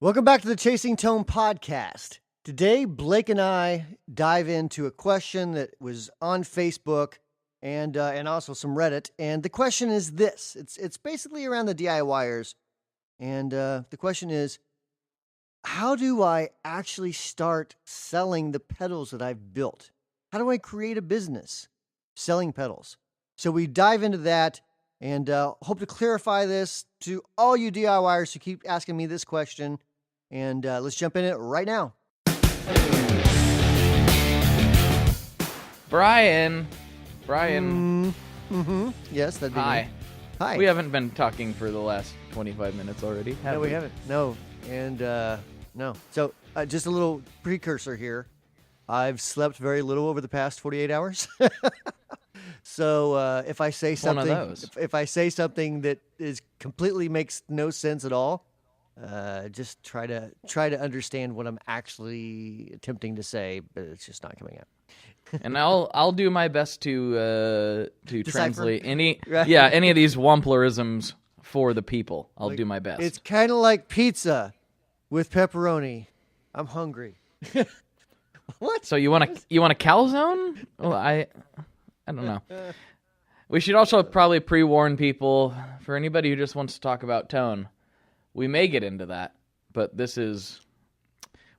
Welcome back to the Chasing Tone podcast. Today, Blake and I dive into a question that was on Facebook and also some Reddit. And the question is this: it's basically around the DIYers, and the question is, how do I actually start selling the pedals that I've built? How do I create a business selling pedals? So we dive into that and hope to clarify this to all you DIYers who keep asking me this question. And let's jump in it right now. Brian. Yes, that'd be Hi. me. Hi. We haven't been talking for the last 25 minutes already, have No, we haven't. No. And no. So just a little precursor here. I've slept very little over the past 48 hours. So if I say One of something, those. if I say something that is completely makes no sense at all, just try to understand what I'm actually attempting to say, but it's just not coming out. And I'll do my best to translate any Right. any of these Wamplerisms for the people. I'll do my best. It's kind of like pizza with pepperoni. I'm hungry. What? So you want a calzone? Well, I don't know. We should also probably pre-warn people for anybody who just wants to talk about tone. We may get into that, but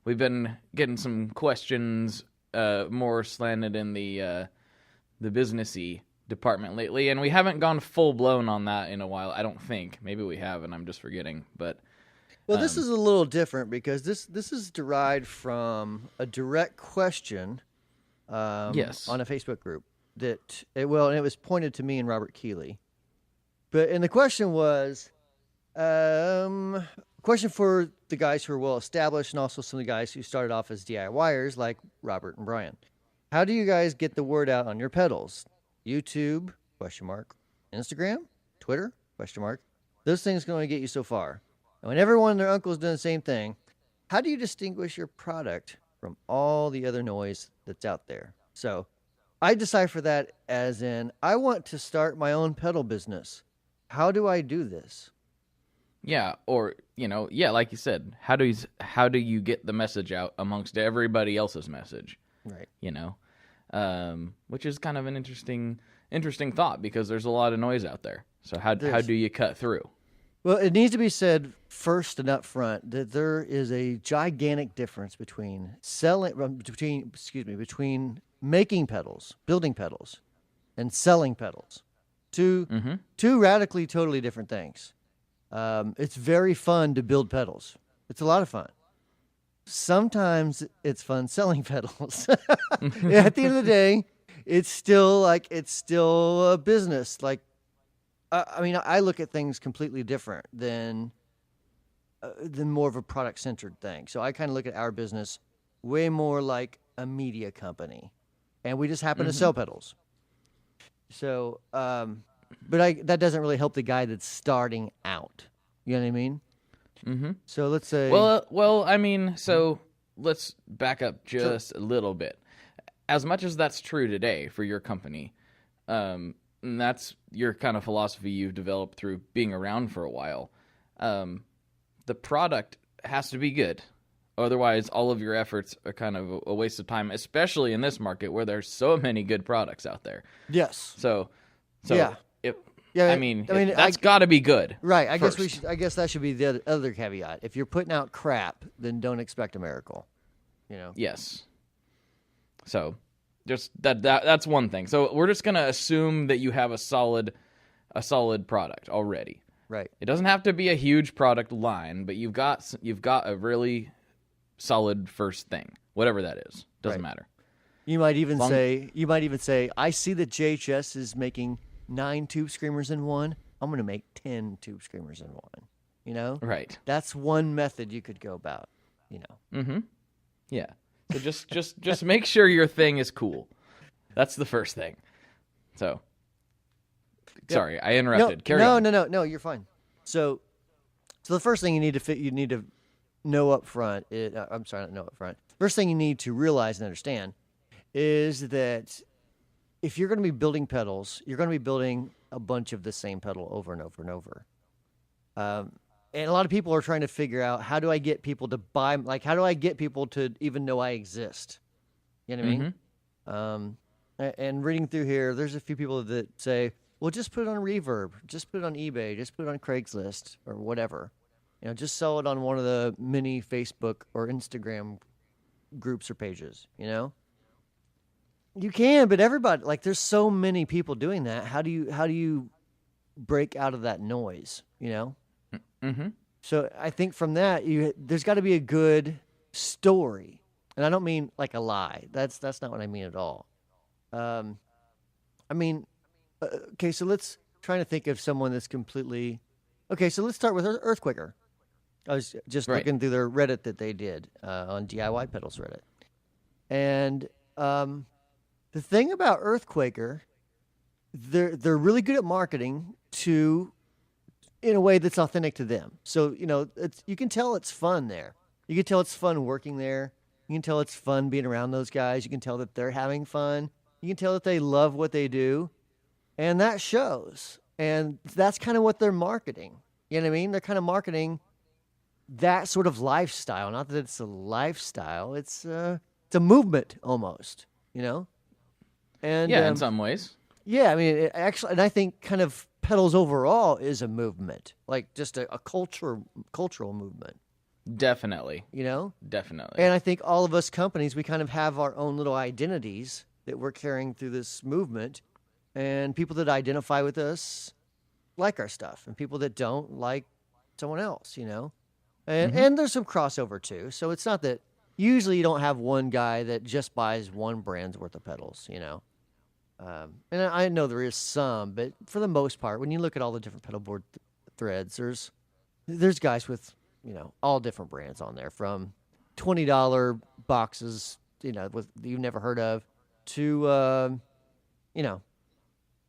we've been getting some questions more slanted in the businessy department lately, and we haven't gone full blown on that in a while. I don't think. Maybe we have, and I'm just forgetting. But Well, this is a little different because this is derived from a direct question Yes. on a Facebook group and it was pointed to me and Robert Keeley. And the question was question for the guys who are well established and also some of the guys who started off as DIYers like Robert and Brian. How do you guys get the word out on your pedals? YouTube, ? Instagram, Twitter, ? Those things can only get you so far. And when everyone and their uncle is doing the same thing, how do you distinguish your product from all the other noise that's out there? So I decipher that as in, I want to start my own pedal business. How do I do this? yeah, or like you said, how do you get the message out amongst everybody else's message? Right. Which is kind of an interesting thought because there's a lot of noise out there. So how do you cut through? Well, it needs to be said first and up front that there is a gigantic difference between between making pedals, building pedals, and selling pedals. Two radically, totally different things. It's very fun to build pedals. It's a lot of fun. Sometimes it's fun selling pedals. At the end of the day, it's still a business. I look at things completely different than more of a product-centered thing. So I kind of look at our business way more like a media company, and we just happen to sell pedals. So, but that doesn't really help the guy that's starting out. You know what I mean? Mm-hmm. So let's say. Well, I mean, so let's back up just a little bit. As much as that's true today for your company, and that's your kind of philosophy you've developed through being around for a while. The product has to be good. Otherwise, all of your efforts are kind of a waste of time, especially in this market where there's so many good products out there. Yes. So Yeah. That's got to be good. Right. I first. guess that should be the other caveat. If you're putting out crap, then don't expect a miracle. Yes. So, just that's one thing. So we're just gonna assume that you have a solid product already. Right. It doesn't have to be a huge product line, but you've got a really solid first thing, whatever that is. Doesn't matter. You might even say, I see that JHS is making 9 tube screamers in one. I'm going to make 10 tube screamers in one. Right. That's one method you could go about. Mm-hmm. Yeah. So just make sure your thing is cool. That's the first thing. So, sorry, I interrupted. Carry on. No, you're fine. So the first thing you need to know up front. First thing you need to realize and understand is that if you're going to be building pedals, you're going to be building a bunch of the same pedal over and over and over. And a lot of people are trying to figure out, how do I get people to buy, like, how do I get people to even know I exist? You know what I mean? And reading through here, there's a few people that say, well, just put it on Reverb, just put it on eBay, just put it on Craigslist or whatever. Just sell it on one of the many Facebook or Instagram groups or pages, You can, but everybody, like, there's so many people doing that. How do you break out of that noise, So I think from that, there's got to be a good story. And I don't mean like a lie. That's not what I mean at all. Okay, so let's try to think of someone that's completely... Okay, so let's start with Earthquaker. I was just looking through their Reddit that they did on DIY Pedals Reddit. And the thing about Earthquaker, they're really good at marketing in a way that's authentic to them. So, you can tell it's fun there. You can tell it's fun working there. You can tell it's fun being around those guys. You can tell that they're having fun. You can tell that they love what they do. And that shows. And that's kind of what they're marketing. You know what I mean? They're kind of marketing that sort of lifestyle. Not that it's a lifestyle. It's a movement almost, And yeah, in some ways. Yeah, I mean, actually, and I think kind of pedals overall is a movement, like just a cultural movement. Definitely. Definitely. And I think all of us companies, we kind of have our own little identities that we're carrying through this movement. And people that identify with us like our stuff, and people that don't like someone else, And there's some crossover too. So it's not that usually you don't have one guy that just buys one brand's worth of pedals, And I know there is some, but for the most part, when you look at all the different pedal board threads, there's guys with, all different brands on there, from $20 boxes, with you've never heard of, to,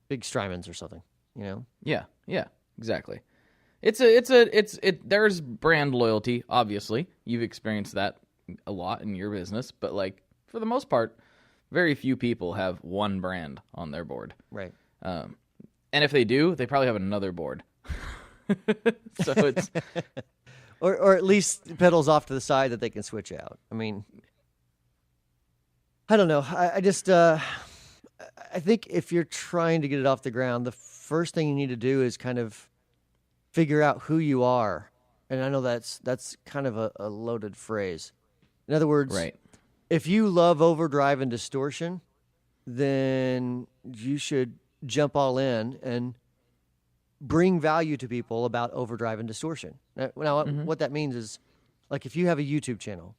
big Strymons or something, Yeah, exactly. There's brand loyalty, obviously. You've experienced that a lot in your business, but like for the most part, very few people have one brand on their board. Right. And if they do, they probably have another board. So it's or at least pedals off to the side that they can switch out. I mean, I don't know. I just I think if you're trying to get it off the ground, the first thing you need to do is kind of figure out who you are. And I know that's kind of a loaded phrase. In other words, if you love overdrive and distortion, then you should jump all in and bring value to people about overdrive and distortion. Now, what that means is, like, if you have a YouTube channel,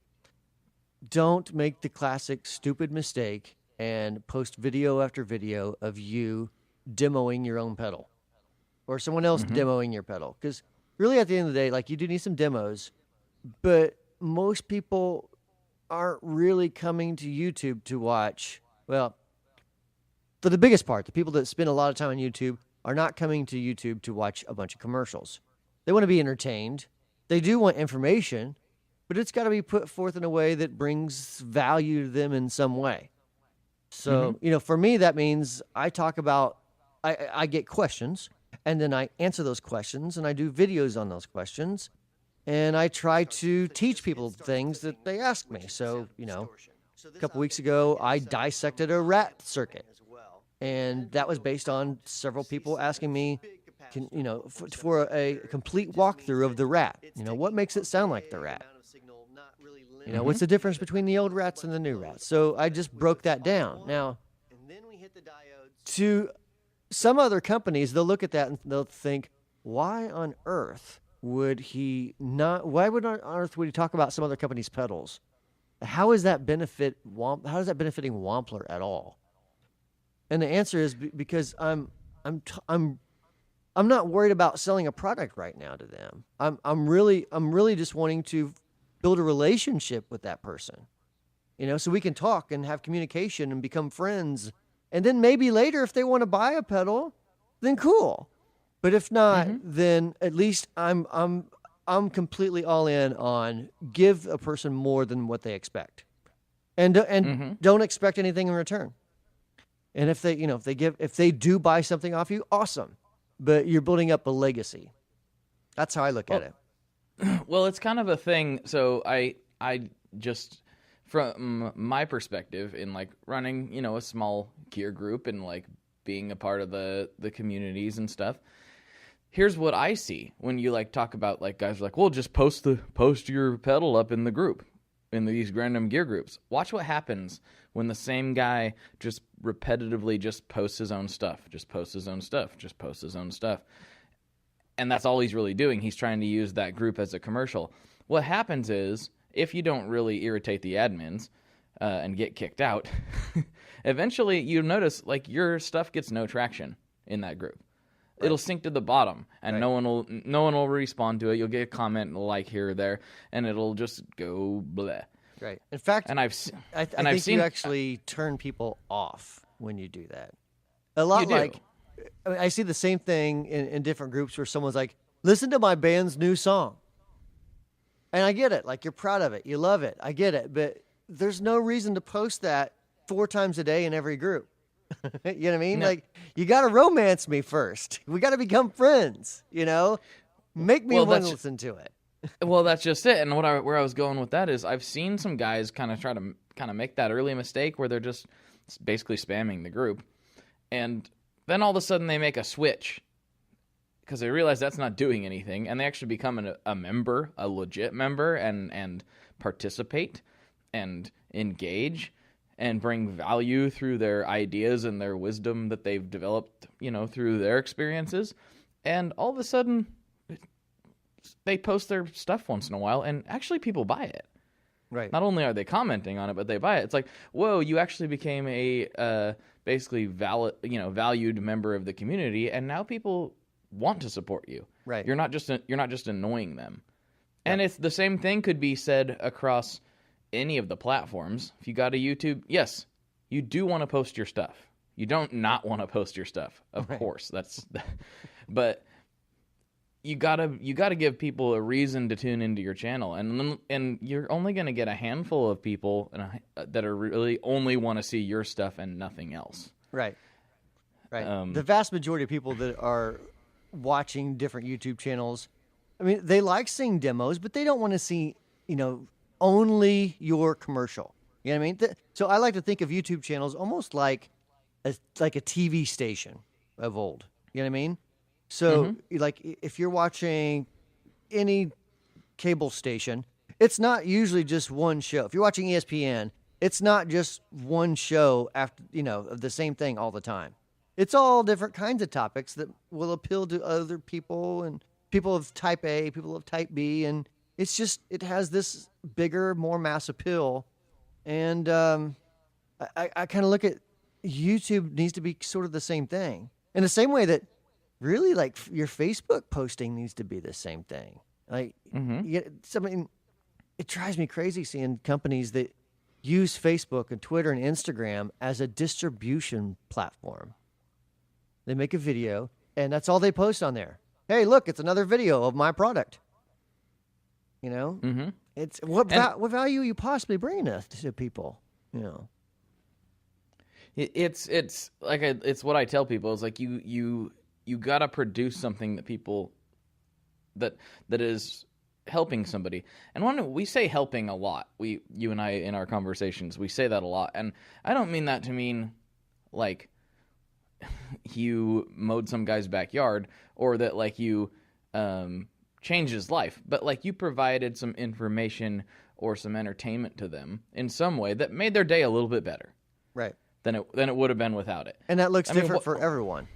don't make the classic stupid mistake and post video after video of you demoing your own pedal or someone else demoing your pedal. Because really, at the end of the day, like, you do need some demos, but most people aren't really coming to YouTube to watch. Well, for the biggest part, the people that spend a lot of time on YouTube are not coming to YouTube to watch a bunch of commercials. They want to be entertained. They do want information, but it's got to be put forth in a way that brings value to them in some way. So, for me, that means I talk about, I get questions, and then I answer those questions, and I do videos on those questions, and I try to teach people things that they ask me. So, a couple weeks ago, I dissected a rat circuit, and that was based on several people asking me, for a complete walkthrough of the rat. What makes it sound like the rat? What's the difference between the old rats and the new rats? So I just broke that down. Now, to some other companies, they'll look at that and they'll think, why on earth would he not? Why would on earth would he talk about some other company's pedals? How is that benefiting Wampler at all? And the answer is because I'm not worried about selling a product right now to them. I'm really just wanting to build a relationship with that person, so we can talk and have communication and become friends. And then maybe later, if they want to buy a pedal, then cool. But if not, then at least I'm completely all in on give a person more than what they expect, and don't expect anything in return. And if they, if they do buy something off you, awesome. But you're building up a legacy. That's how I look at it. Well, it's kind of a thing. So I just, from my perspective, in like running, a small gear group and like being a part of the communities and stuff. Here's what I see when you like talk about like guys are like, well, just post your pedal up in the group, in these random gear groups. Watch what happens when the same guy just repetitively just posts his own stuff, just posts his own stuff, just posts his own stuff. And that's all he's really doing. He's trying to use that group as a commercial. What happens is, if you don't really irritate the admins and get kicked out, eventually you notice like your stuff gets no traction in that group. Right. It'll sink to the bottom, and no one will respond to it. You'll get a comment and a like here or there, and it'll just go bleh. Right. In fact, I think you actually turn people off when you do that. A lot like. I mean, I see the same thing in different groups where someone's like, listen to my band's new song. And I get it. Like, you're proud of it. You love it. I get it. But there's no reason to post that 4 times a day in every group. You know what I mean? No. Like, you got to romance me first. We got to become friends, Make me want to listen to it. Well, that's just it. And where I was going with that is I've seen some guys kind of try to make that early mistake where they're just basically spamming the group. And then all of a sudden they make a switch because they realize that's not doing anything, and they actually become a member, a legit member, and participate and engage and bring value through their ideas and their wisdom that they've developed, through their experiences. And all of a sudden they post their stuff once in a while, and actually people buy it. Right. Not only are they commenting on it, but they buy it. It's like, whoa, you actually became a basically valued member of the community, and now people want to support you. Right. You're not just annoying them. Yep. And it's the same thing could be said across any of the platforms. If you got a YouTube, yes, you do want to post your stuff. You don't not want to post your stuff. Of course, but you gotta give people a reason to tune into your channel, and you're only gonna get a handful of people that are really only want to see your stuff and nothing else. Right. The vast majority of people that are watching different YouTube channels, I mean, they like seeing demos, but they don't want to see only your commercial. You know what I mean? So I like to think of YouTube channels almost like a TV station of old. You know what I mean? So, like, if you're watching any cable station, it's not usually just one show. If you're watching ESPN, it's not just one show after, of the same thing all the time. It's all different kinds of topics that will appeal to other people, and people of type A, people of type B, and it's just, it has this bigger, more mass appeal. And I kind of look at YouTube needs to be sort of the same thing. In the same way that really, like, your Facebook posting needs to be the same thing. Like, it drives me crazy seeing companies that use Facebook and Twitter and Instagram as a distribution platform. They make a video, and that's all they post on there. Hey, look, it's another video of my product. It's what value are you possibly bringing to people? It's like it's what I tell people. It's like you gotta produce something that people that is helping somebody. And when we say helping a lot, you and I in our conversations, we say that a lot. And I don't mean that to mean like you mowed some guy's backyard or that like you changed his life, but like you provided some information or some entertainment to them in some way that made their day a little bit better. Right. Than it would have been without it. And that looks different for everyone.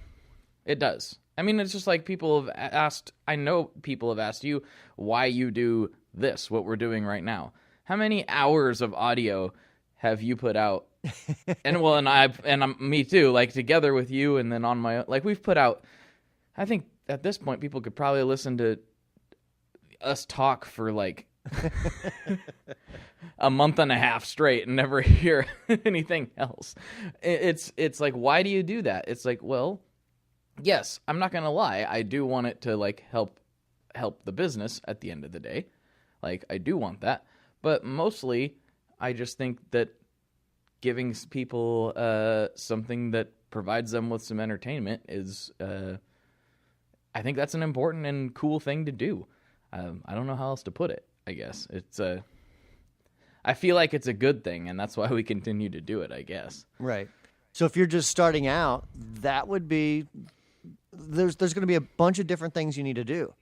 It does. I mean, it's just like people have asked, I know people have asked you why you do this, what we're doing right now. How many hours of audio have you put out? And me too, like together with you and then on my own. Like we've put out, I think at this point people could probably listen to us talk for like a month and a half straight and never hear anything else. It's like, why do you do that? It's like, well, yes, I'm not gonna lie. I do want it to like help the business at the end of the day. Like I do want that, but mostly I just think that giving people something that provides them with some entertainment is, I think that's an important and cool thing to do. I don't know how else to put it. I guess I feel like it's a good thing, and that's why we continue to do it, I guess. Right. So if you're just starting out, that would be there's going to be a bunch of different things you need to do.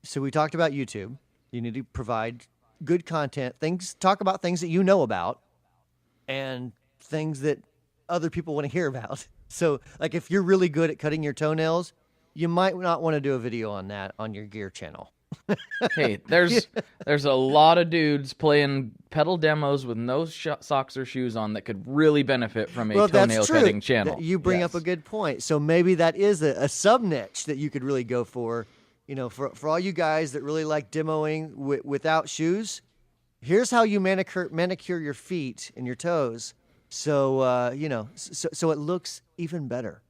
So we talked about YouTube. You need to provide good content, talk about things that you know about and things that other people want to hear about. So like if you're really good at cutting your toenails, you might not want to do a video on that on your gear channel. Hey, there's a lot of dudes playing pedal demos with no socks or shoes on that could really benefit from a toenail cutting channel. You bring up a good point. So maybe that is a sub niche that you could really go for. You know, for all you guys that really like demoing without shoes, here's how you manicure your feet and your toes. So so it looks even better.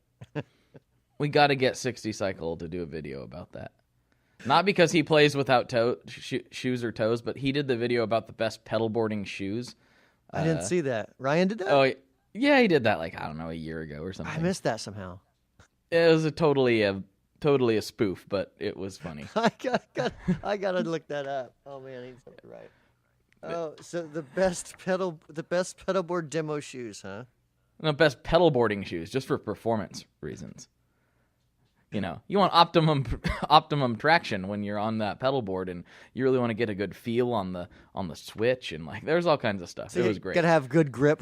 We got to get 60 Cycle to do a video about that. Not because he plays without shoes or toes, but he did the video about the best pedal boarding shoes. I didn't see that. Ryan did that? Oh, yeah, he did that like, I don't know, a year ago or something. I missed that somehow. It was totally a spoof, but it was funny. I gotta look that up. Oh man, he's right. Oh, so the best pedal board demo shoes, huh? The best pedal boarding shoes, just for performance reasons. You know, you want optimum traction when you're on that pedal board, and you really want to get a good feel on the switch, and like there's all kinds of stuff. So it was great. Gotta have good grip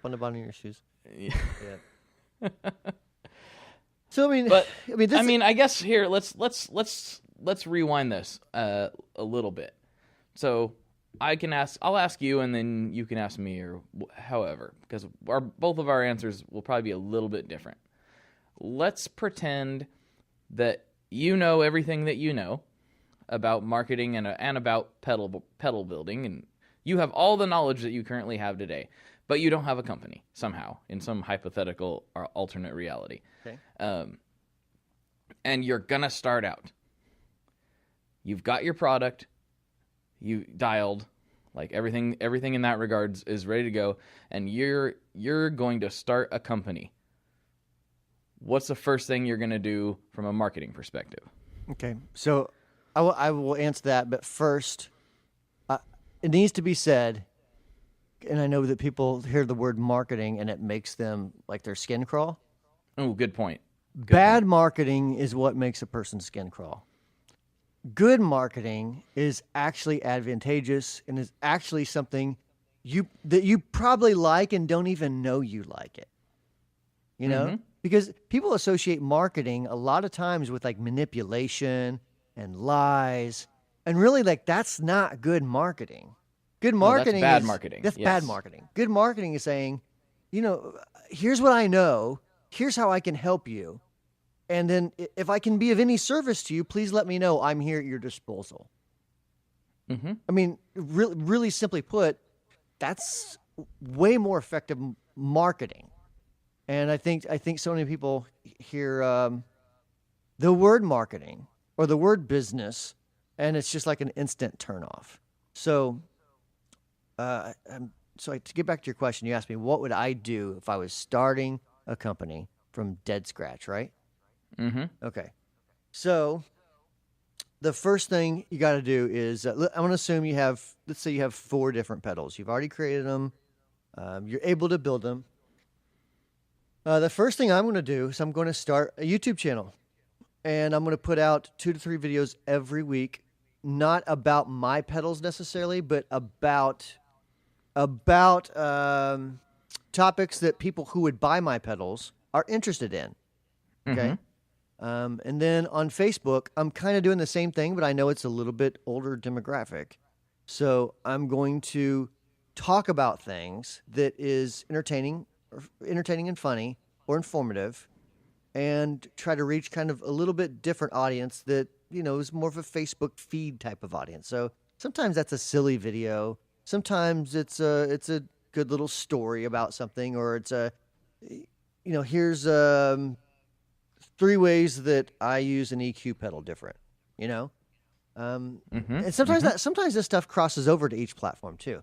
on the bottom of your shoes. Yeah. So I mean, I guess here let's rewind this a little bit. So I'll ask you, and then you can ask me, or however, because both of our answers will probably be a little bit different. Let's pretend that you know everything that you know about marketing and about pedal building, and you have all the knowledge that you currently have today, but you don't have a company somehow in some hypothetical or alternate reality. Okay. And you're gonna start out. You've got your product, you dialed, like everything in that regards is ready to go, and you're going to start a company. What's the first thing you're going to do from a marketing perspective? Okay, so I will answer that, but first, it needs to be said, and I know that people hear the word marketing and it makes them like their skin crawl. Oh, good point. Bad marketing is what makes a person's skin crawl. Good marketing is actually advantageous and is actually something that you probably like and don't even know you like it. You know? Mm-hmm. Because people associate marketing a lot of times with like manipulation and lies. And really, like, that's not good marketing. Good marketing that's bad marketing. That's bad marketing. Good marketing is saying, here's what I know. Here's how I can help you. And then if I can be of any service to you, please let me know. I'm here at your disposal. Mm-hmm. I mean, really simply put, that's way more effective marketing. And I think so many people hear the word marketing or the word business, and it's just like an instant turnoff. So, to get back to your question, you asked me, what would I do if I was starting a company from dead scratch, right? Mm-hmm. Okay. So the first thing you got to do is, I'm going to assume let's say you have 4 different pedals. You've already created them. You're able to build them. The first thing I'm going to do is I'm going to start a YouTube channel, and I'm going to put out 2 to 3 videos every week, not about my pedals necessarily, but about topics that people who would buy my pedals are interested in. Okay. Mm-hmm. And then on Facebook, I'm kind of doing the same thing, but I know it's a little bit older demographic. So I'm going to talk about things that is entertaining and funny or informative, and try to reach kind of a little bit different audience that, is more of a Facebook feed type of audience. So sometimes that's a silly video. Sometimes it's a good little story about something, or it's here's 3 ways that I use an EQ pedal different, And sometimes this stuff crosses over to each platform too.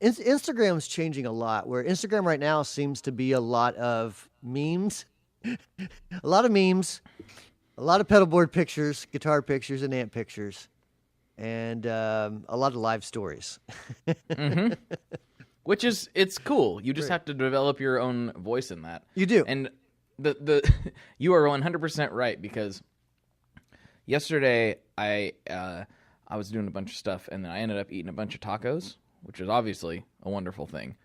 Instagram's changing a lot, where Instagram right now seems to be a lot of memes, a lot A lot of pedal board pictures, guitar pictures, and amp pictures, and a lot of live stories. Which is, it's cool. You just Right. have to develop your own voice in that. You do. And the you are 100% right, because yesterday I was doing a bunch of stuff, and then I ended up eating a bunch of tacos, which is obviously a wonderful thing.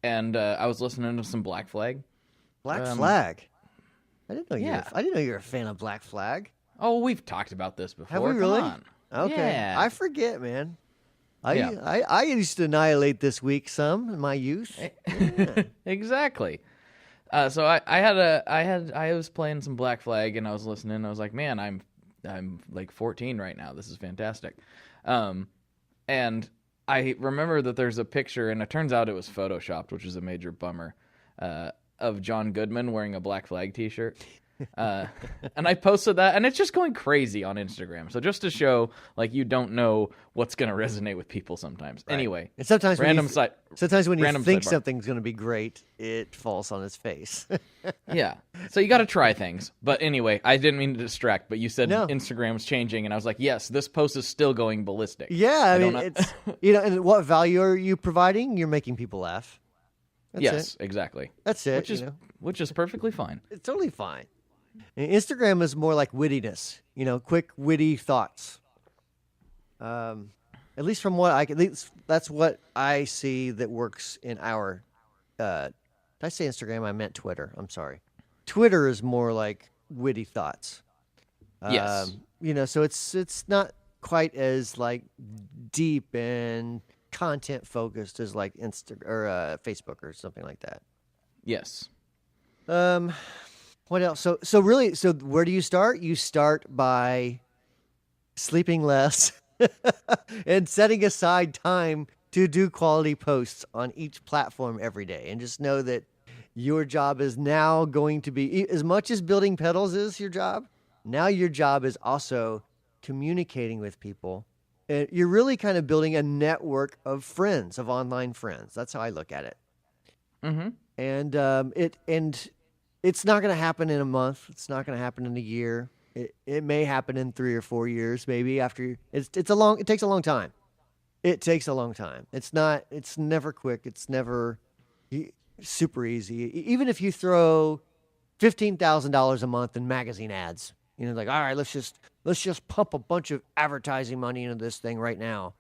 And I was listening to some Black Flag. Black Flag. I didn't know yeah. I didn't know you were a fan of Black Flag. Oh, we've talked about this before. Have we really? Come on. Okay. Yeah. I forget, man. I Yeah. used to annihilate This Week some in my youth. Exactly. So I was playing some Black Flag, and I was listening, and I was like, man, I'm like 14 right now. This is fantastic. And I remember that there's a picture, and it turns out it was photoshopped, which is a major bummer, of John Goodman wearing a Black Flag t-shirt. And I posted that, and it's just going crazy on Instagram. So just to show, like, you don't know what's going to resonate with people sometimes. Right. Anyway, And sometimes when you random think sidebar. something's going to be great, it falls on its face. Yeah. So you got to try things. But anyway, I didn't mean to distract, but you said No. Instagram's changing, and I was like, yes, this post is still going ballistic. Yeah, I mean, don't know- it's and what value are you providing? You're making people laugh. That's yes, it. exactly. That's it. Which is perfectly fine. It's totally fine. And Instagram is more like wittiness, quick, witty thoughts. At least from what at least that's what I see that works in our. Did I say Instagram? I meant Twitter. I'm sorry. Twitter is more like witty thoughts. Yes. So it's not quite as like deep and content focused as like Facebook or something like that. Yes. What else? So really, where do you start? You start by sleeping less and setting aside time to do quality posts on each platform every day. And just know that your job is now going to be, as much as building pedals is your job, now your job is also communicating with people. And you're really kind of building a network of friends, of online friends. That's how I look at it. Mm-hmm. And it's not going to happen in a month. It's not going to happen in a year. It may happen in 3 or 4 years, maybe after. It takes a long time. It takes a long time. It's never quick. It's never super easy. Even if you throw $15,000 a month in magazine ads, like, all right, let's just pump a bunch of advertising money into this thing right now.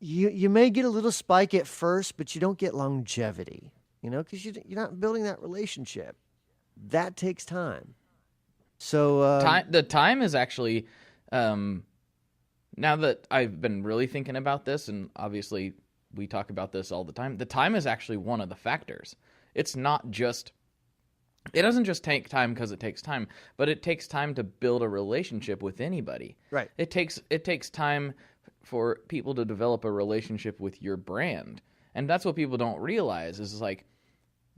You may get a little spike at first, but you don't get longevity. Because you're not building that relationship. That takes time. So The time is actually, now that I've been really thinking about this, and obviously we talk about this all the time, the time is actually one of the factors. It doesn't just take time because it takes time, but it takes time to build a relationship with anybody. Right. It takes time for people to develop a relationship with your brand. And that's what people don't realize is like,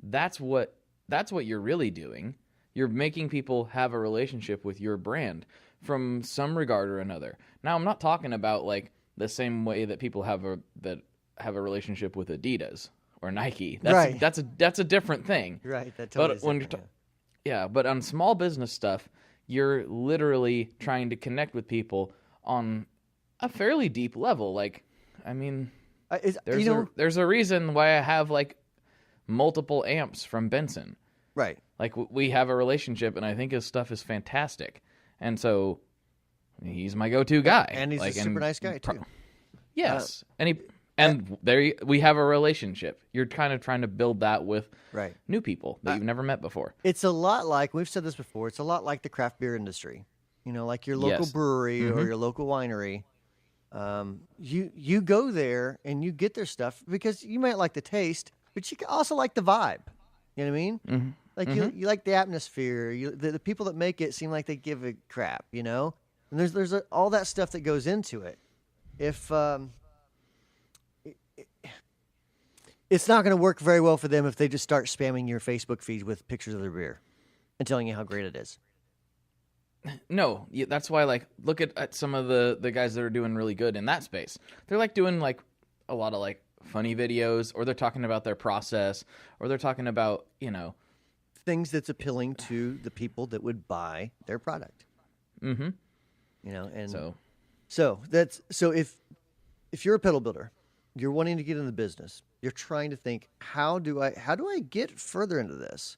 that's what you're really doing. You're making people have a relationship with your brand from some regard or another. Now, I'm not talking about like the same way that people have a relationship with Adidas or Nike. Right. That's a different thing. Right. That totally But when you're but on small business stuff, you're literally trying to connect with people on a fairly deep level. Like, I mean, there's a reason why I have like multiple amps from Benson. Right. Like we have a relationship, and I think his stuff is fantastic. And so he's my go-to guy. And he's a super nice guy too. Yes. We have a relationship. You're kind of trying to build that with new people that you've never met before. It's a lot like, we've said this before, it's a lot like the craft beer industry. Like your local brewery or your local winery. You go there and you get their stuff because you might like the taste, but you can also like the vibe. You know what I mean? Mm-hmm. Like you like the atmosphere. The people that make it seem like they give a crap. And there's all that stuff that goes into it. If it's not going to work very well for them if they just start spamming your Facebook feed with pictures of their beer and telling you how great it is. No, that's why, like, look at some of the guys that are doing really good in that space. They're like doing like a lot of like funny videos, or they're talking about their process, or they're talking about things that's appealing to the people that would buy their product. Mm-hmm. And So so if you're a pedal builder, you're wanting to get in the business, you're trying to think, how do I get further into this?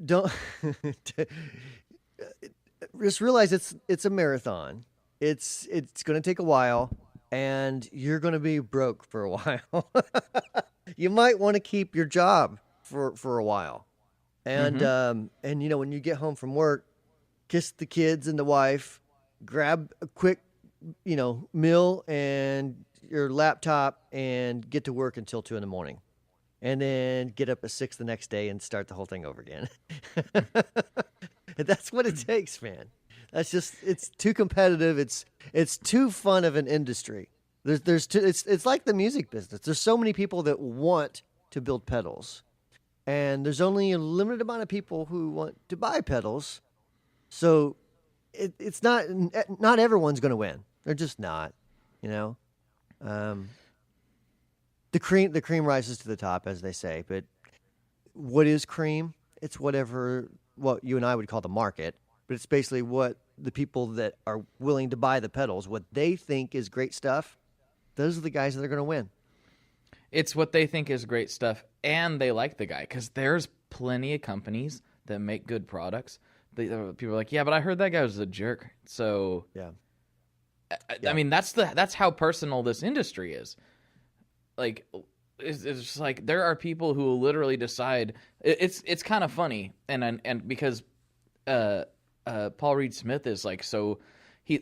Don't just realize it's a marathon. It's going to take a while, and you're going to be broke for a while. You might want to keep your job for a while, and when you get home from work, kiss the kids and the wife, grab a quick meal and your laptop, and get to work until 2 a.m. And then get up at 6 the next day and start the whole thing over again. That's what it takes, man. It's too competitive. It's too fun of an industry. It's like the music business. There's so many people that want to build pedals, and there's only a limited amount of people who want to buy pedals. So it's not everyone's going to win. They're just not, The cream rises to the top, as they say. But what is cream? It's whatever what you and I would call the market, but it's basically what the people that are willing to buy the pedals, what they think is great stuff. Those are the guys that are going to win. It's what they think is great stuff, and they like the guy, because there's plenty of companies that make good products. People are like, yeah, but I heard that guy was a jerk. So yeah. I mean, that's how personal this industry is. Like, it's just like there are people who will literally decide. It's kind of funny, and because Paul Reed Smith is like, so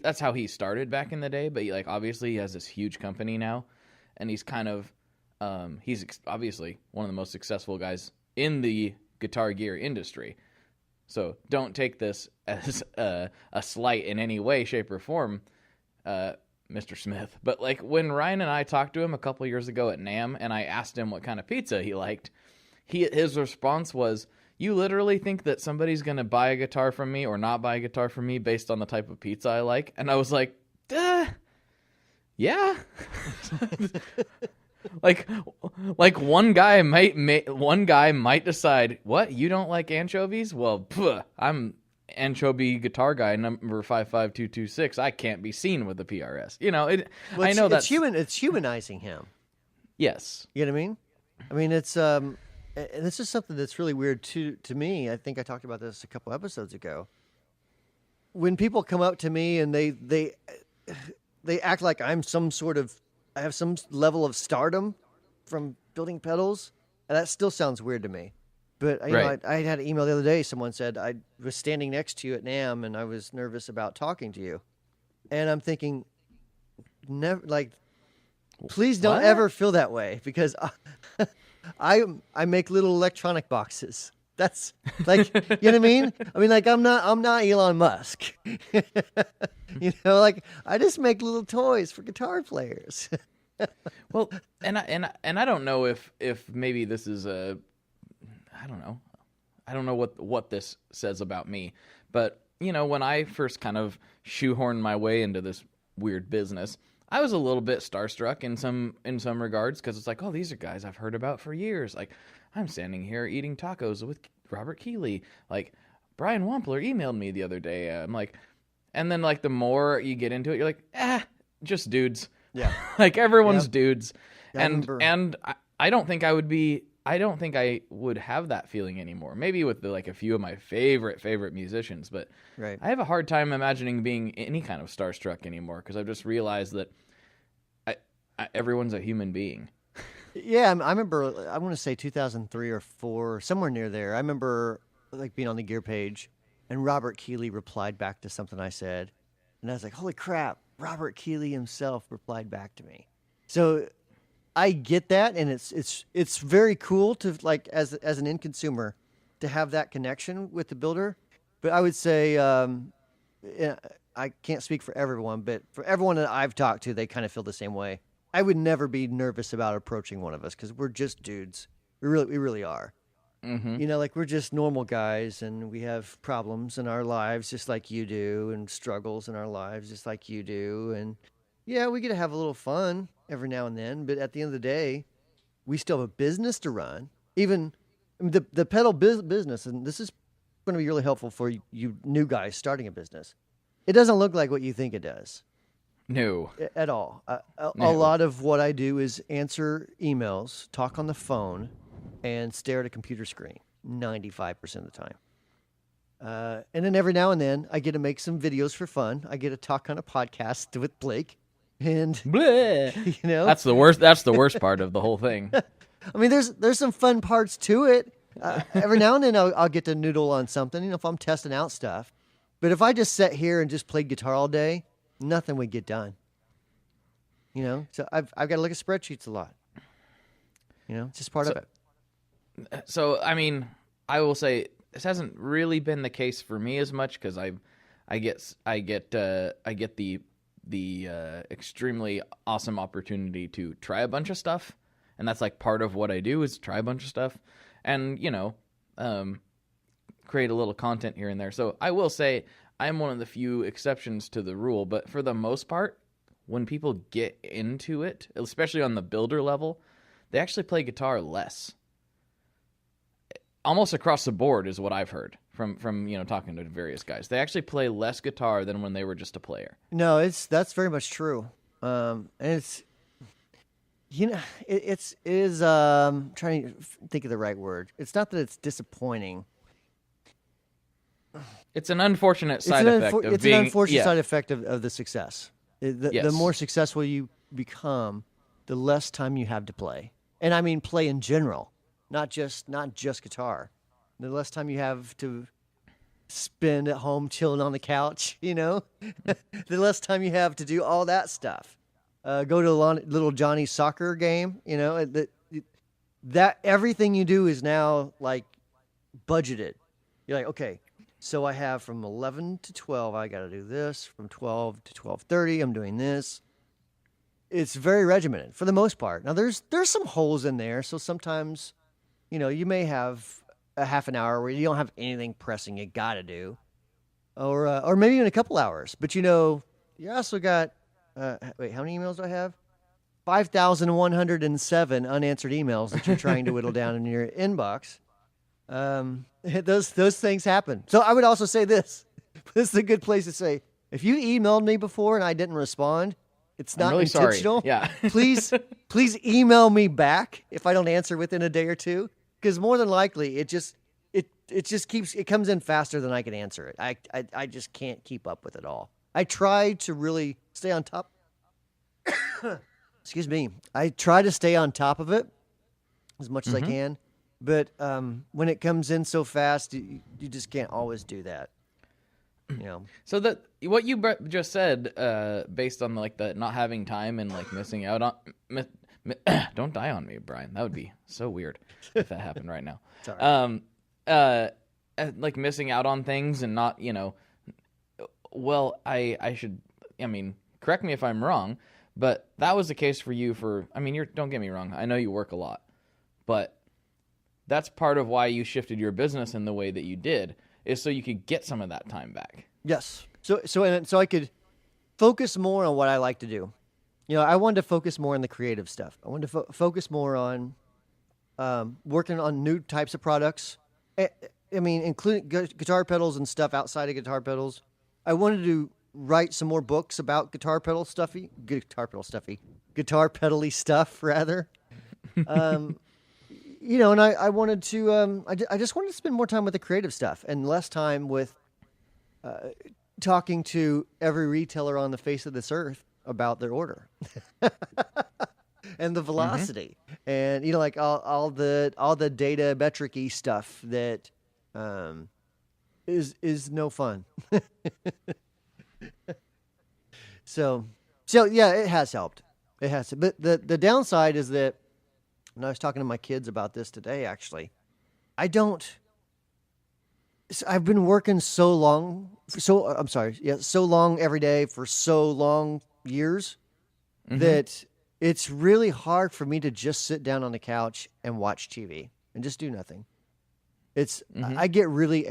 that's how he started back in the day, but obviously he has this huge company now, and he's kind of obviously one of the most successful guys in the guitar gear industry. So don't take this as a slight in any way, shape, or form, Mr. Smith. But when Ryan and I talked to him a couple years ago at NAMM, and I asked him what kind of pizza he liked, his response was, "You literally think that somebody's going to buy a guitar from me or not buy a guitar from me based on the type of pizza I like?" And I was like, yeah. One guy might decide, what, you don't like anchovies? Well, I'm anchovy guitar guy number 55226. I can't be seen with the PRS. I know that's it's humanizing him. Yes. You know what I mean? I mean, it's and this is something that's really weird to me. I think I talked about this a couple episodes ago. When people come up to me and they act like I have some level of stardom from building pedals, and that still sounds weird to me. But I had an email the other day. Someone said, I was standing next to you at NAMM, and I was nervous about talking to you. And I'm thinking, please don't ever feel that way, because I make little electronic boxes. That's you know what I mean? I mean, I'm not Elon Musk. I just make little toys for guitar players. Well, and I don't know if maybe this is I don't know what this says about me, but when I first kind of shoehorned my way into this weird business, I was a little bit starstruck in some regards, because it's like, oh, these are guys I've heard about for years. Like, I'm standing here eating tacos with Robert Keeley. Like, Brian Wampler emailed me the other day. I'm like, and then the more you get into it, you're like, just dudes. Yeah. Everyone's dudes. Yeah, and I don't think I would have that feeling anymore. Maybe with a few of my favorite musicians, but right. I have a hard time imagining being any kind of starstruck anymore, because I've just realized that everyone's a human being. Yeah, I remember, I want to say 2003 or 4, somewhere near there. I remember being on the gear page, and Robert Keeley replied back to something I said, and I was like, holy crap, Robert Keeley himself replied back to me. So I get that, and it's very cool to as an end consumer to have that connection with the builder. But I would say I can't speak for everyone, but for everyone that I've talked to, they kind of feel the same way. I would never be nervous about approaching one of us, because we're just dudes. We really are. Mm-hmm. We're just normal guys, and we have problems in our lives just like you do, and struggles in our lives just like you do. And yeah, we get to have a little fun every now and then, but at the end of the day, we still have a business to run. Even I mean, the pedal business, and this is going to be really helpful for you new guys starting a business. It doesn't look like what you think it does. No. At all. A No. lot of what I do is answer emails, talk on the phone, and stare at a computer screen 95% of the time. And then every now and then, I get to make some videos for fun. I get to talk on a podcast with Blake, and Bleh. you know, That's the worst. That's the worst part of the whole thing. I mean, there's some fun parts to it. Every now and then, I'll get to noodle on something. You know, if I'm testing out stuff. But if I just sat here and just played guitar all day, nothing would get done. You know, so I've got to look at spreadsheets a lot. You know, it's just part of it. So, I mean, I will say this hasn't really been the case for me as much because I get the extremely awesome opportunity to try a bunch of stuff, and that's like part of what I do is try a bunch of stuff, and create a little content here and there. So I will say I'm one of the few exceptions to the rule, but for the most part, when people get into it, especially on the builder level, they actually play guitar less. Almost across the board is what I've heard from talking to various guys. They actually play less guitar than when they were just a player. No, that's very much true. And it's it is trying to think of the right word. It's not that it's disappointing. It's an unfortunate side effect of being... It's an unfortunate side effect of the success. The more successful you become, the less time you have to play. And I mean play in general, not just guitar. The less time you have to spend at home chilling on the couch, you know, the less time you have to do all that stuff. Go to little Johnny's soccer game, you know, that everything you do is now like budgeted. You're like, okay, so I have from 11 to 12, I got to do this. From 12 to 12:30, I'm doing this. It's very regimented for the most part. Now there's some holes in there, so sometimes, you know, you may have a half an hour where you don't have anything pressing you got to do, or maybe even a couple hours. But you know, you also got wait, how many emails do I have? 5,107 unanswered emails that you're trying to whittle down in your inbox. Those things happen. So I would also say this. This is a good place to say, if you emailed me before and I didn't respond, it's not really intentional. Sorry. Yeah. please email me back if I don't answer within a day or two, because more than likely it just comes in faster than I can answer it. I just can't keep up with it all. I try to really stay on top. Excuse me. I try to stay on top of it as much as I can. But when it comes in so fast, you just can't always do that. You know. So what you just said, based on like the not having time and like missing out on, don't die on me, Brian. That would be so weird if that happened right now. Sorry. Like missing out on things and not, you know. Well, I should. I mean, correct me if I'm wrong, but that was the case for you. I mean, don't get me wrong. I know you work a lot, but that's part of why you shifted your business in the way that you did, is so you could get some of that time back. Yes. So I could focus more on what I like to do. You know, I wanted to focus more on the creative stuff. I wanted to focus more on working on new types of products. I mean, including guitar pedals and stuff outside of guitar pedals. I wanted to write some more books about guitar pedal pedal-y stuff, rather. You know, and I wanted to, I just wanted to spend more time with the creative stuff and less time with talking to every retailer on the face of this earth about their order and the velocity and, you know, like all the data metric-y stuff that is no fun. So yeah, it has helped. It has. But the downside is that, and I was talking to my kids about this today, actually. I've been working so long every day for so long years that it's really hard for me to just sit down on the couch and watch TV and just do nothing. It's I just get really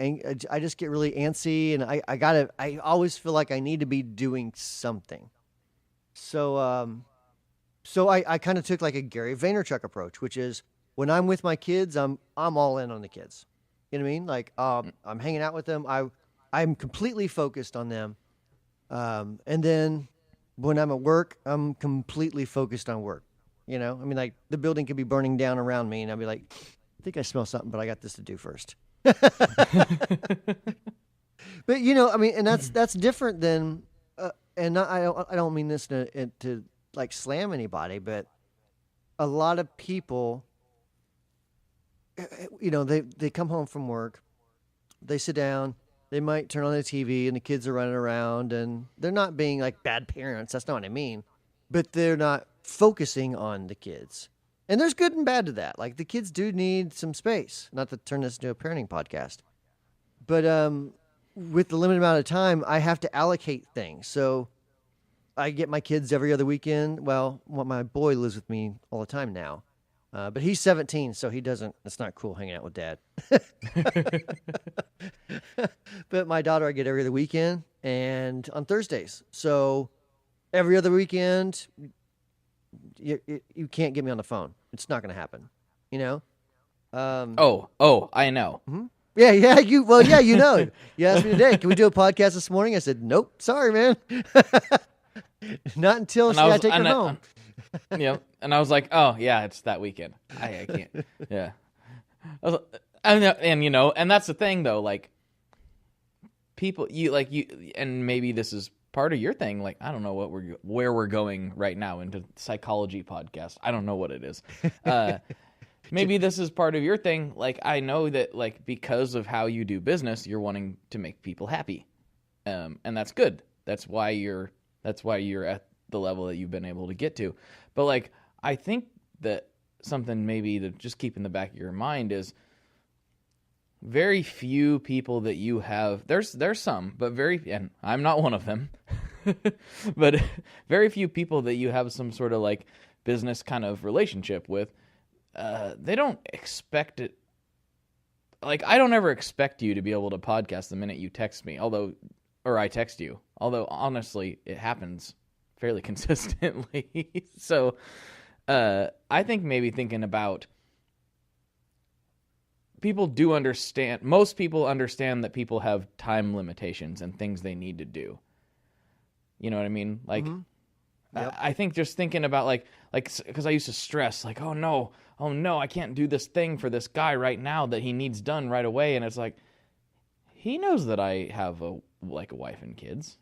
antsy, and I always feel like I need to be doing something. So I kind of took like a Gary Vaynerchuk approach, which is when I'm with my kids, I'm all in on the kids. You know what I mean? Like I'm hanging out with them. I'm completely focused on them. And then when I'm at work, I'm completely focused on work. You know, I mean, like the building could be burning down around me, and I'll be like, I think I smell something, but I got this to do first. But you know, I mean, and that's different than, and not, I don't mean this to like slam anybody, but a lot of people, you know, they come home from work, they sit down, they might turn on the TV, and the kids are running around, and they're not being like bad parents. That's not what I mean, but they're not focusing on the kids. And there's good and bad to that. Like the kids do need some space. Not to turn this into a parenting podcast, but with the limited amount of time, I have to allocate things. So I get my kids every other weekend. Well, my boy lives with me all the time now, but he's 17, so he doesn't. It's not cool hanging out with dad. But my daughter, I get every other weekend and on Thursdays. So every other weekend, you can't get me on the phone. It's not going to happen. You know. I know. Mm-hmm. Yeah. You know. You asked me today, can we do a podcast this morning? I said, nope. Sorry, man. Not until I take her home. Yeah, and I was like, oh yeah, it's that weekend. I can't. Yeah. And you know, and that's the thing though. Like, people, you and maybe this is part of your thing. Like, I don't know where we're going right now into psychology podcast. I don't know what it is. Maybe this is part of your thing. Like, I know that, like, because of how you do business, you're wanting to make people happy, and that's good. That's why you're at the level that you've been able to get to. But like, I think that something maybe to just keep in the back of your mind is very few people that you have. There's some, but and I'm not one of them. But very few people that you have some sort of like business kind of relationship with. They don't expect it. Like, I don't ever expect you to be able to podcast the minute you text me, or I text you. Although, honestly, it happens fairly consistently. So, I think maybe thinking about, people do understand, most people understand that people have time limitations and things they need to do. You know what I mean? Like, Yep. I think just thinking about like, because I used to stress, like, oh no, I can't do this thing for this guy right now that he needs done right away. And it's like, he knows that I have a wife and kids,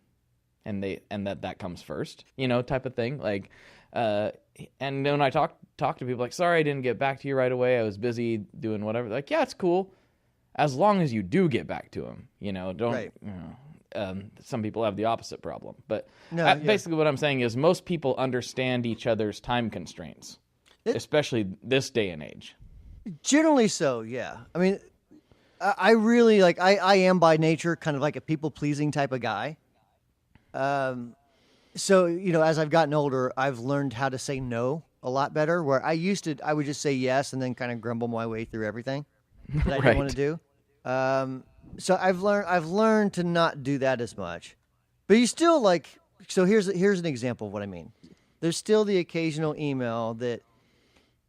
and that comes first, you know, type of thing. Like, and when I talk to people, like, sorry, I didn't get back to you right away. I was busy doing whatever. Like, yeah, it's cool, as long as you do get back to him. You know, don't. Right. You know, some people have the opposite problem, but basically what I'm saying is most people understand each other's time constraints, especially this day and age. Generally so, yeah. I mean, I really like, I am by nature kind of like a people-pleasing type of guy. So, you know, as I've gotten older, I've learned how to say no a lot better, where I would just say yes and then kind of grumble my way through everything that I didn't want to do. So I've learned to not do that as much, but you still like, so here's an example of what I mean. There's still the occasional email that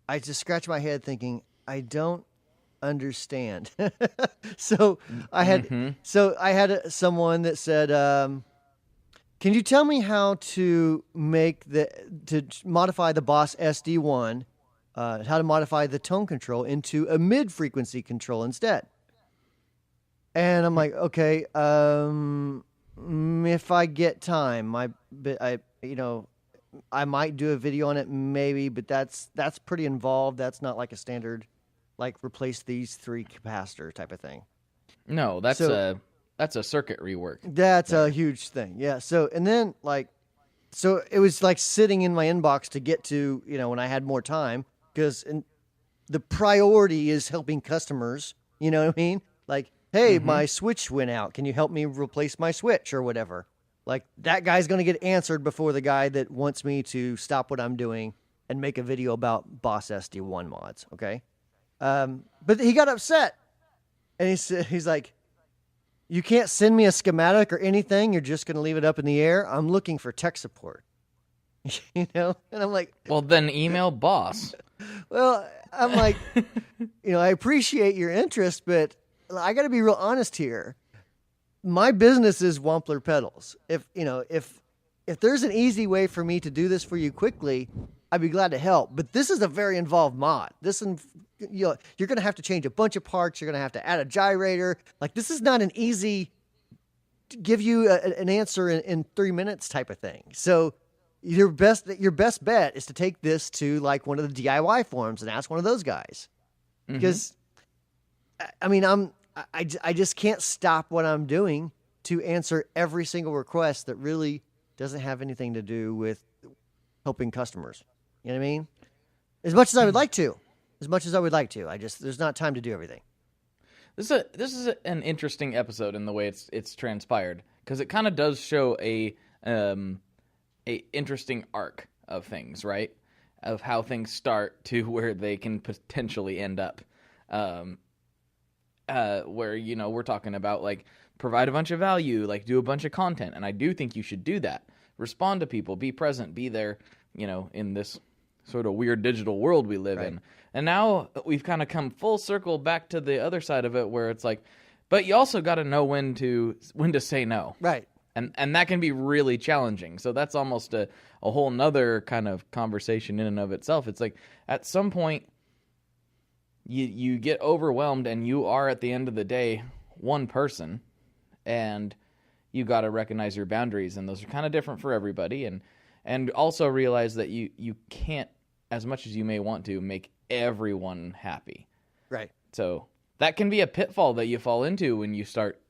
I just scratch my head thinking, I don't understand. So I had someone that said, can you tell me how to modify the Boss SD1, how to modify the tone control into a mid-frequency control instead? And I'm like, okay, if I get time, I might do a video on it maybe, but that's pretty involved. That's not like a standard, like replace these 3 capacitor type of thing. No, that's a circuit rework. That's a huge thing. Yeah. So, and then so it was like sitting in my inbox to get to, you know, when I had more time, because the priority is helping customers, you know what I mean? Like, hey, my switch went out. Can you help me replace my switch or whatever? Like, that guy's going to get answered before the guy that wants me to stop what I'm doing and make a video about Boss SD1 mods, okay? But he got upset. And he's like, you can't send me a schematic or anything. You're just going to leave it up in the air. I'm looking for tech support. You know? And I'm like... Well, then email boss. Well, I'm like, I appreciate your interest, but I got to be real honest here. My business is Wampler Pedals. If there's an easy way for me to do this for you quickly, I'd be glad to help. But this is a very involved mod. You're going to have to change a bunch of parts. You're going to have to add a gyrator. Like, this is not an easy give you an answer in 3 minutes type of thing. So your best bet is to take this to like one of the DIY forums and ask one of those guys. Because I mean, I just can't stop what I'm doing to answer every single request that really doesn't have anything to do with helping customers. You know what I mean? As much as I would like to. There's not time to do everything. This is an interesting episode in the way it's transpired, because it kind of does show a interesting arc of things, right? Of how things start to where they can potentially end up. Where we're talking about like provide a bunch of value, like do a bunch of content, and I do think you should do that. Respond to people, be present, be there, in this sort of weird digital world we live in. And now we've kind of come full circle back to the other side of it, where it's like, but you also got to know when to say no. Right. And that can be really challenging. So that's almost a whole nother kind of conversation in and of itself. It's like at some point you get overwhelmed, and you are at the end of the day one person, and you got to recognize your boundaries, and those are kind of different for everybody. And also realize that you can't, as much as you may want to, make everyone happy. Right. So that can be a pitfall that you fall into when you start,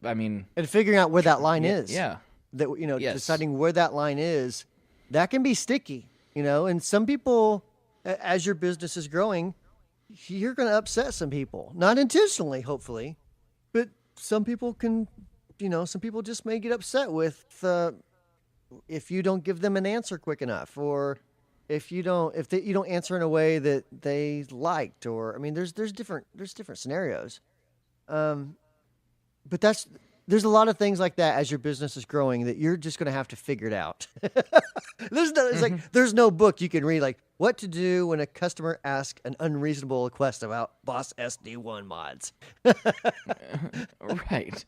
and figuring out where that line is. Yeah. That, Yes. Deciding where that line is, that can be sticky, and some people, as your business is growing, you're going to upset some people, not intentionally, hopefully, but some people can, some people just may get upset with, if you don't give them an answer quick enough, or if you don't answer in a way that they liked, or there's different scenarios, but there's a lot of things like that as your business is growing that you're just going to have to figure it out. There's no book you can read like what to do when a customer asks an unreasonable request about Boss SD1 mods. Right.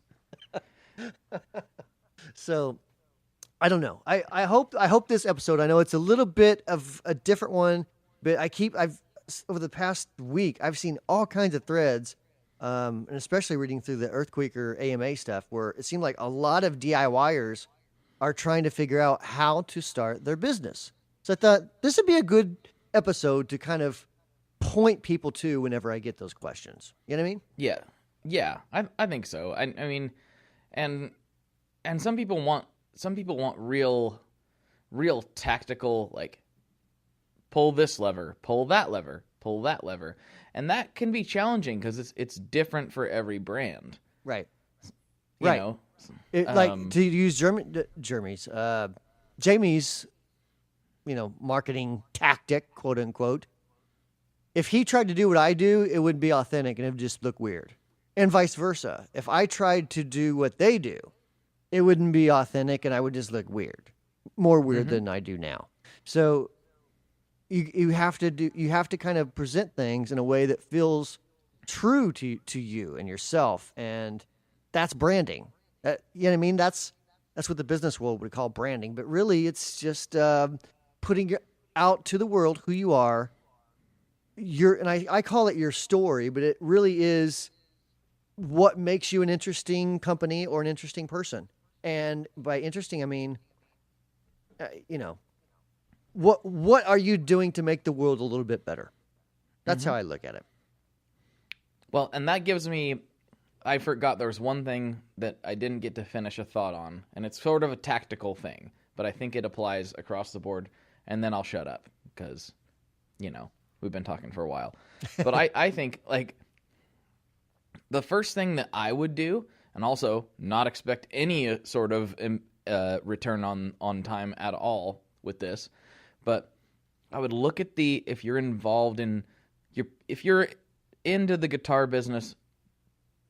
So I don't know. I hope this episode, I know it's a little bit of a different one, but I've over the past week, I've seen all kinds of threads, and especially reading through the Earthquaker AMA stuff, where it seemed like a lot of DIYers are trying to figure out how to start their business. So I thought this would be a good episode to kind of point people to whenever I get those questions. You know what I mean? Yeah, I think so. I mean, and some people want real tactical, like pull this lever, pull that lever, pull that lever, and that can be challenging because it's different for every brand. Right. You know? Like to use Jamie's, marketing tactic, quote unquote. If he tried to do what I do, it wouldn't be authentic and it would just look weird. And vice versa. If I tried to do what they do, it wouldn't be authentic and I would just look weird. More weird than I do now. So you have to kind of present things in a way that feels true to you and yourself, and that's branding. You know what I mean? That's what the business world would call branding, but really it's just putting out to the world who you are. And I call it your story, but it really is what makes you an interesting company or an interesting person. And by interesting, I mean, what are you doing to make the world a little bit better? That's how I look at it. Well, and that gives me, I forgot there was one thing that I didn't get to finish a thought on, and it's sort of a tactical thing, but I think it applies across the board, and then I'll shut up because, we've been talking for a while. But I think, like, the first thing that I would do, and also not expect any sort of return on time at all with this, but I would look at if you're involved if you're into the guitar business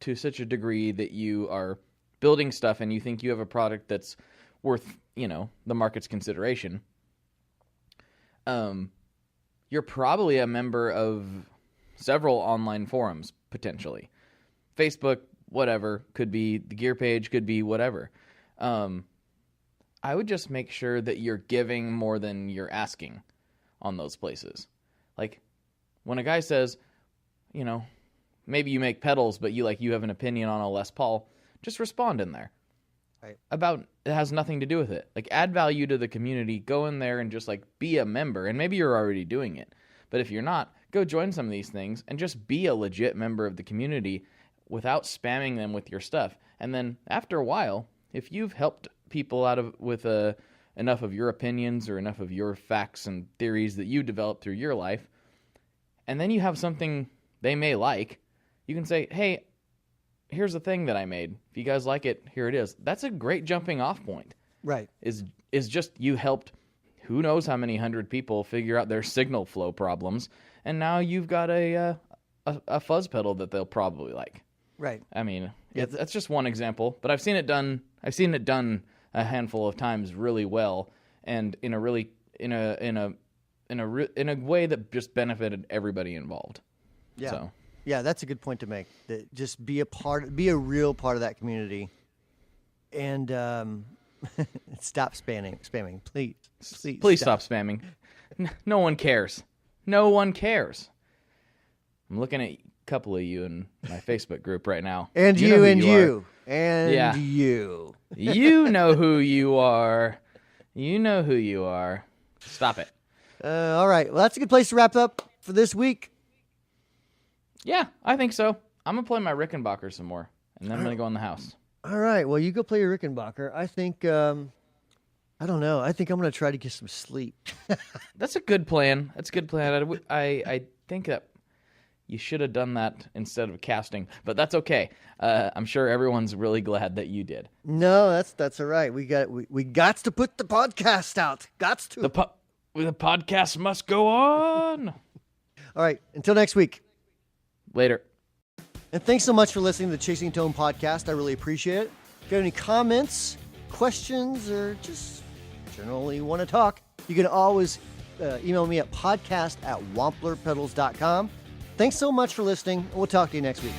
to such a degree that you are building stuff and you think you have a product that's worth, the market's consideration, you're you're probably a member of several online forums, potentially. Facebook, whatever, could be the gear page, could be whatever. I would just make sure that you're giving more than you're asking on those places. Like, when a guy says, you know, maybe you make pedals, but you have an opinion on a Les Paul, just respond in there. Right. About, it has nothing to do with it. Like, add value to the community, go in there and just, like, be a member. And maybe you're already doing it. But if you're not, go join some of these things and just be a legit member of the community without spamming them with your stuff. And then after a while, if you've helped people out with enough of your opinions or enough of your facts and theories that you developed through your life, and then you have something they may like, you can say, hey, here's the thing that I made. If you guys like it, here it is. That's a great jumping off point. Right. Is just you helped who knows how many hundred people figure out their signal flow problems, and now you've got a fuzz pedal that they'll probably like. Right. I mean, that's just one example, but I've seen it done a handful of times really well, and in a way that just benefited everybody involved. Yeah. So. Yeah, that's a good point to make. That just be a real part of that community, and stop spamming, please. Please stop spamming. No one cares. No one cares. I'm looking at a couple of you in my Facebook group right now. And you. You know who you are. You know who you are. Stop it. All right. Well, that's a good place to wrap up for this week. Yeah, I think so. I'm going to play my Rickenbacker some more, and then I'm going to go in the house. All right. Well, you go play your Rickenbacker. I think, I don't know. I think I'm going to try to get some sleep. That's a good plan. I think that you should have done that instead of casting, but that's okay. I'm sure everyone's really glad that you did. No, that's all right. We got to put the podcast out. Gots to. The podcast must go on. All right. Until next week. Later. And thanks so much for listening to the Chasing Tone podcast. I really appreciate it. If you have any comments, questions, or just generally want to talk, you can always email me at podcast@wamplerpedals.com. Thanks so much for listening, and we'll talk to you next week.